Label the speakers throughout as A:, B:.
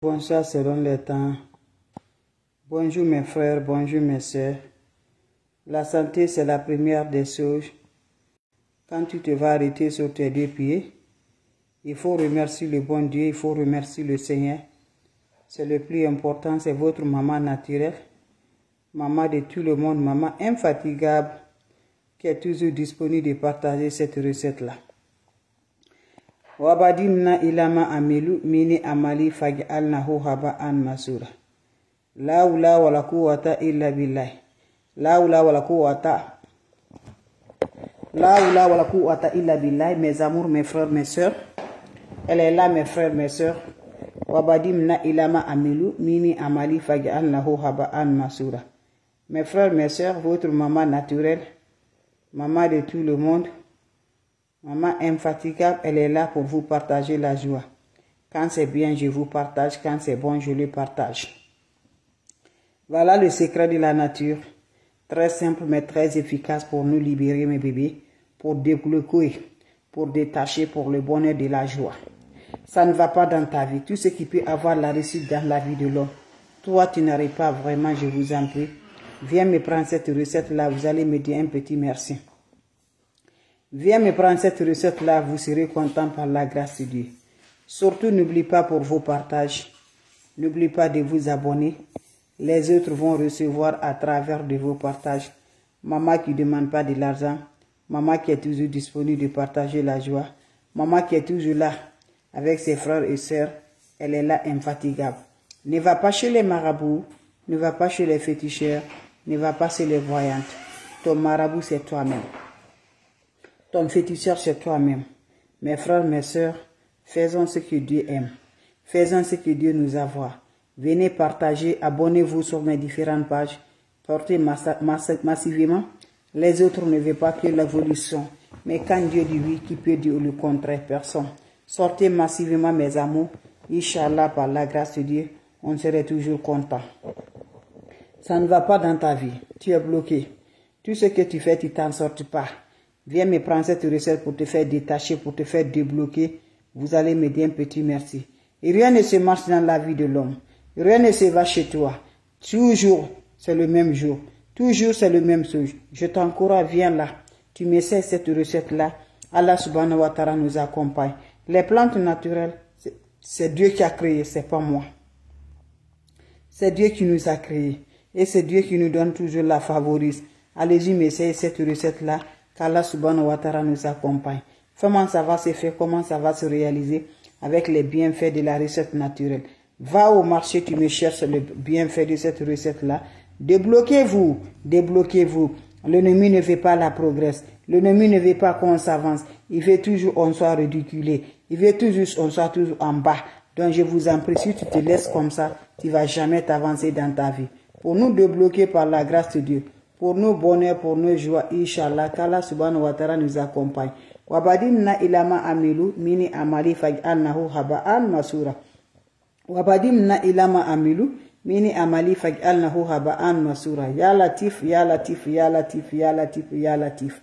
A: Bonsoir selon les temps. Bonjour mes frères, bonjour mes sœurs. La santé, c'est la première des choses. Quand tu te vas arrêter sur tes deux pieds, il faut remercier le bon Dieu, il faut remercier le Seigneur. C'est le plus important, c'est votre maman naturelle, maman de tout le monde, maman infatigable, qui est toujours disponible de partager cette recette-là. Wabadimna ilama amelu mini amali faj'alnahu haba'an masura. La hawla wala quwwata illa billah. La hawla wala quwwata. La hawla wala quwwata illa billah. Mes amours, mes frères, mes sœurs. Elle est là, mes frères, mes sœurs. Wabadimna ilama amelu mini amali faj'alnahu haba'an masura. Mes frères, mes sœurs, votre maman naturelle, maman de tout le monde, maman infatigable, elle est là pour vous partager la joie. Quand c'est bien, je vous partage. Quand c'est bon, je le partage. Voilà le secret de la nature. Très simple, mais très efficace pour nous libérer, mes bébés. Pour débloquer, pour détacher, pour le bonheur de la joie. Ça ne va pas dans ta vie. Tout ce qui peut avoir la réussite dans la vie de l'homme. Toi, tu n'arrives pas vraiment, je vous en prie. Viens me prendre cette recette-là. Vous allez me dire un petit merci. Viens me prendre cette recette-là, vous serez content par la grâce de Dieu. Surtout, n'oublie pas pour vos partages. N'oublie pas de vous abonner. Les autres vont recevoir à travers de vos partages. Maman qui ne demande pas de l'argent. Maman qui est toujours disponible de partager la joie. Maman qui est toujours là avec ses frères et sœurs. Elle est là infatigable. Ne va pas chez les marabouts. Ne va pas chez les féticheurs. Ne va pas chez les voyantes. Ton marabout, c'est toi-même. Ton féticheur, c'est toi-même. Mes frères, mes sœurs, faisons ce que Dieu aime. Faisons ce que Dieu nous a voulu. Venez partager, abonnez-vous sur mes différentes pages. Portez massivement. Les autres ne veulent pas que l'évolution. Mais quand Dieu dit oui, qui peut dire le contraire? Personne. Sortez massivement, mes amours. Inch'Allah, par la grâce de Dieu, on serait toujours content. Ça ne va pas dans ta vie. Tu es bloqué. Tout ce que tu fais, tu t'en sortes pas. Viens me prendre cette recette pour te faire détacher, pour te faire débloquer. Vous allez me dire un petit merci. Et rien ne se marche dans la vie de l'homme. Rien ne se va chez toi. Toujours, c'est le même jour. Toujours, c'est le même jour. Je t'encourage, viens là. Tu me sais cette recette-là. Allah subhanahu wa ta'ala nous accompagne. Les plantes naturelles, c'est Dieu qui a créé, c'est pas moi. C'est Dieu qui nous a créés. Et c'est Dieu qui nous donne toujours la favorise. Allez-y, m'essayer cette recette-là. Qu'Allah subhanahu wa ta'ala nous accompagne. Comment ça va se faire, comment ça va se réaliser avec les bienfaits de la recette naturelle. Va au marché, tu me cherches le bienfait de cette recette-là. Débloquez-vous, débloquez-vous. L'ennemi ne veut pas la progresse. L'ennemi ne veut pas qu'on s'avance. Il veut toujours qu'on soit ridiculé. Il veut toujours qu'on soit toujours en bas. Donc je vous en prie, si tu te laisses comme ça, tu ne vas jamais t'avancer dans ta vie. Pour nous débloquer par la grâce de Dieu, pour nous bonheur, pour nous joie, Inch'Allah, qu'Allah subhanahu wa ta'ala nous accompagne. Wabadimna ilama amilu mini amali faj'alnahu haba'an masura. Wabadimna ilama amilu mini amali faj'alnahu haba'an masura. Ya Latif, ya Latif, ya Latif, ya Latif, ya Latif.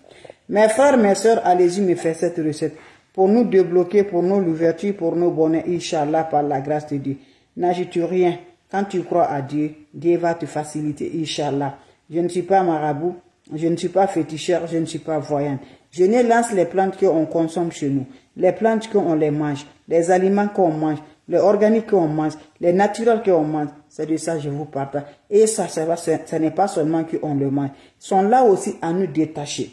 A: Mes frères, mes sœurs, allez-y me faire cette recette. Pour nous débloquer, pour nous l'ouverture, pour nous bonheur, Inch'Allah, par la grâce de Dieu. N'ajoute rien. Quand tu crois à Dieu, Dieu va te faciliter, Inch'Allah. Je ne suis pas marabout, je ne suis pas féticheur, je ne suis pas voyante. Je ne lance les plantes qu'on consomme chez nous, les plantes qu'on les mange, les aliments qu'on mange, les organiques qu'on mange, les naturels qu'on mange. C'est de ça que je vous partage. Et ça n'est pas seulement qu'on le mange. Ils sont là aussi à nous détacher.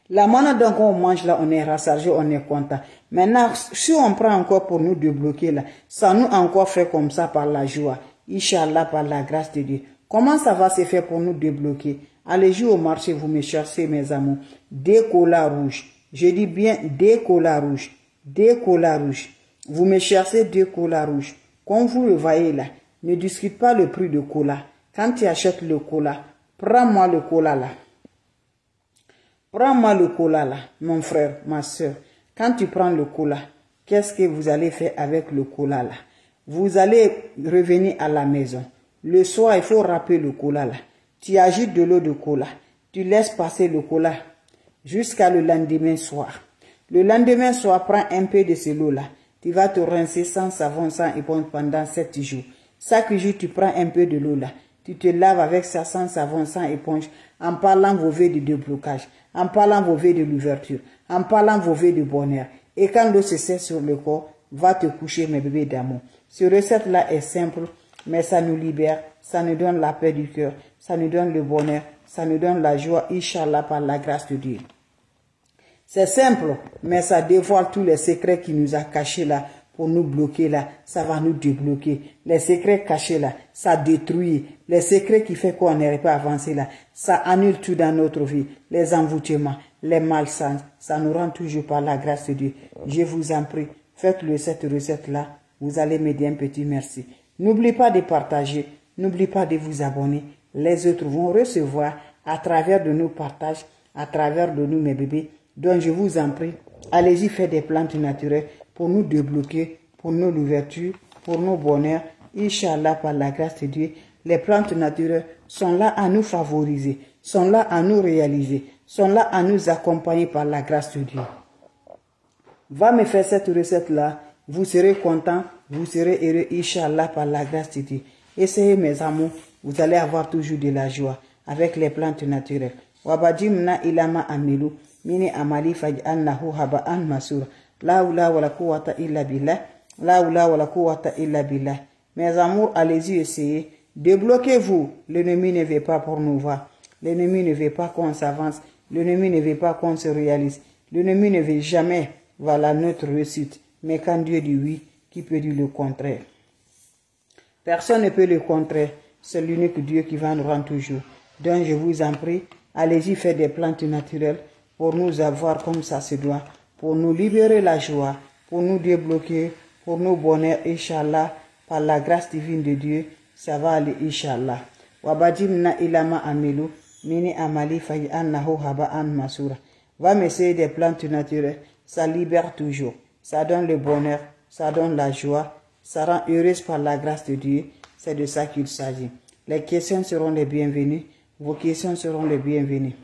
A: La manière dont on mange là, on est rassasié, on est content. Maintenant, si on prend encore pour nous débloquer là, ça nous encore fait comme ça par la joie. Inch'Allah, par la grâce de Dieu. Comment ça va se faire pour nous débloquer? Allez-y au marché, vous me cherchez, mes amours. Des colas rouges. Je dis bien des colas rouges. Des colas rouges. Vous me cherchez des colas rouges. Comme vous le voyez là, ne discute pas le prix de cola. Quand tu achètes le cola, prends-moi le cola là. Prends-moi le cola là, mon frère, ma soeur. Quand tu prends le cola, qu'est-ce que vous allez faire avec le cola là? Vous allez revenir à la maison. Le soir, il faut râper le cola là. Tu agites de l'eau de cola. Tu laisses passer le cola jusqu'à le lendemain soir. Le lendemain soir, prends un peu de ce lot là. Tu vas te rincer sans savon, sans éponge pendant 7 jours. Chaque jour, tu prends un peu de l'eau là. Tu te laves avec ça sans savon, sans éponge, en parlant vos vœux de déblocage, en parlant vos vœux de l'ouverture, en parlant vos vœux de bonheur. Et quand l'eau se sert sur le corps, va te coucher, mes bébés d'amour. Cette recette-là est simple, mais ça nous libère, ça nous donne la paix du cœur, ça nous donne le bonheur, ça nous donne la joie, Inch'Allah, par la grâce de Dieu. C'est simple, mais ça dévoile tous les secrets qui nous a cachés là, pour nous bloquer là, ça va nous débloquer. Les secrets cachés là, ça détruit. Les secrets qui font qu'on n'arrive pas à avancer là, ça annule tout dans notre vie. Les envoûtements, les malsains, ça nous rend toujours par la grâce de Dieu. Je vous en prie, faites-le cette recette là, vous allez m'aider un petit merci. N'oubliez pas de partager, n'oubliez pas de vous abonner. Les autres vont recevoir à travers de nos partages, à travers de nous mes bébés. Donc je vous en prie, allez-y faire des plantes naturelles pour nous débloquer, pour nos ouvertures, pour nos bonheurs. Inch'Allah, par la grâce de Dieu, les plantes naturelles sont là à nous favoriser, sont là à nous réaliser, sont là à nous accompagner par la grâce de Dieu. Va me faire cette recette-là, vous serez content, vous serez heureux, Inch'Allah, par la grâce de Dieu. Essayez mes amours, vous allez avoir toujours de la joie avec les plantes naturelles. Wabajimna ilama amilu, mini amali faj'alnahu haba'an masura. La oula wa la quwwata illa billah. La oula wa la quwwata illa billah. Mes amours, allez-y essayer. Débloquez-vous. L'ennemi ne veut pas pour nous voir. L'ennemi ne veut pas qu'on s'avance. L'ennemi ne veut pas qu'on se réalise. L'ennemi ne veut jamais, voilà notre réussite. Mais quand Dieu dit oui, qui peut dire le contraire? Personne ne peut le contraire. C'est l'unique Dieu qui va nous rendre toujours. Donc je vous en prie, allez-y faire des plantes naturelles pour nous avoir comme ça se doit, pour nous libérer la joie, pour nous débloquer, pour nos bonheurs, Inch'Allah, par la grâce divine de Dieu, ça va aller, Inch'Allah. Wabajimna ilama amilu, mini amali faj'alnahu haba'an masura. Va m'essayer des plantes naturelles, ça libère toujours, ça donne le bonheur, ça donne la joie, ça rend heureuse par la grâce de Dieu, c'est de ça qu'il s'agit. Les questions seront les bienvenues, vos questions seront les bienvenues.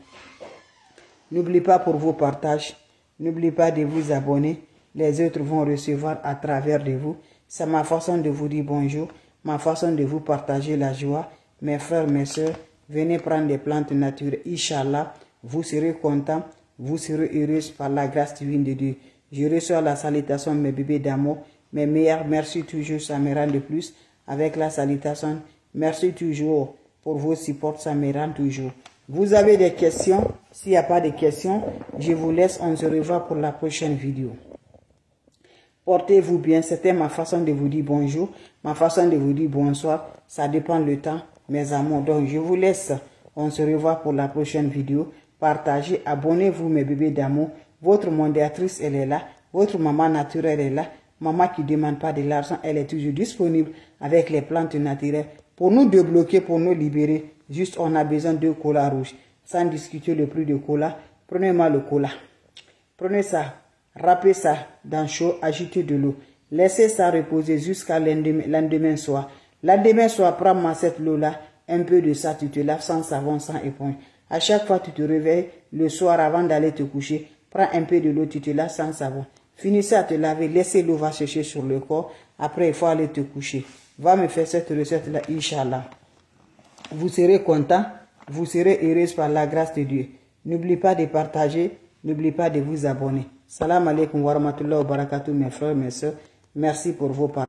A: N'oubliez pas pour vos partages, n'oubliez pas de vous abonner, les autres vont recevoir à travers de vous. C'est ma façon de vous dire bonjour, ma façon de vous partager la joie. Mes frères, mes soeurs, venez prendre des plantes naturelles, Inch'Allah, vous serez contents, vous serez heureux par la grâce divine de Dieu. Je reçois la salutation, mes bébés d'amour, mes meilleurs, merci toujours, ça me rend de plus. Avec la salutation, merci toujours pour vos supports, ça me rend toujours. Vous avez des questions? S'il n'y a pas de questions, je vous laisse, on se revoit pour la prochaine vidéo. Portez-vous bien, c'était ma façon de vous dire bonjour, ma façon de vous dire bonsoir, ça dépend le temps, mes amours. Donc je vous laisse, on se revoit pour la prochaine vidéo. Partagez, abonnez-vous mes bébés d'amour. Votre modératrice, elle est là, votre maman naturelle est là. Maman qui ne demande pas de l'argent, elle est toujours disponible avec les plantes naturelles pour nous débloquer, pour nous libérer. Juste, on a besoin de cola rouge. Sans discuter le prix de cola, prenez-moi le cola. Prenez ça, râpez ça dans chaud, agitez de l'eau. Laissez ça reposer jusqu'à lendemain soir. Lendemain soir, prends-moi cette eau-là, un peu de ça, tu te laves sans savon, sans éponge. À chaque fois que tu te réveilles, le soir avant d'aller te coucher, prends un peu de l'eau, tu te laves sans savon. Finissez à te laver, laissez l'eau va sécher sur le corps. Après, il faut aller te coucher. Va me faire cette recette-là, Inch'Allah. Vous serez content, vous serez heureuse par la grâce de Dieu. N'oubliez pas de partager, n'oubliez pas de vous abonner. Salam alaikum wa rahmatullahi wa barakatuh, mes frères, mes soeurs. Merci pour vos partages.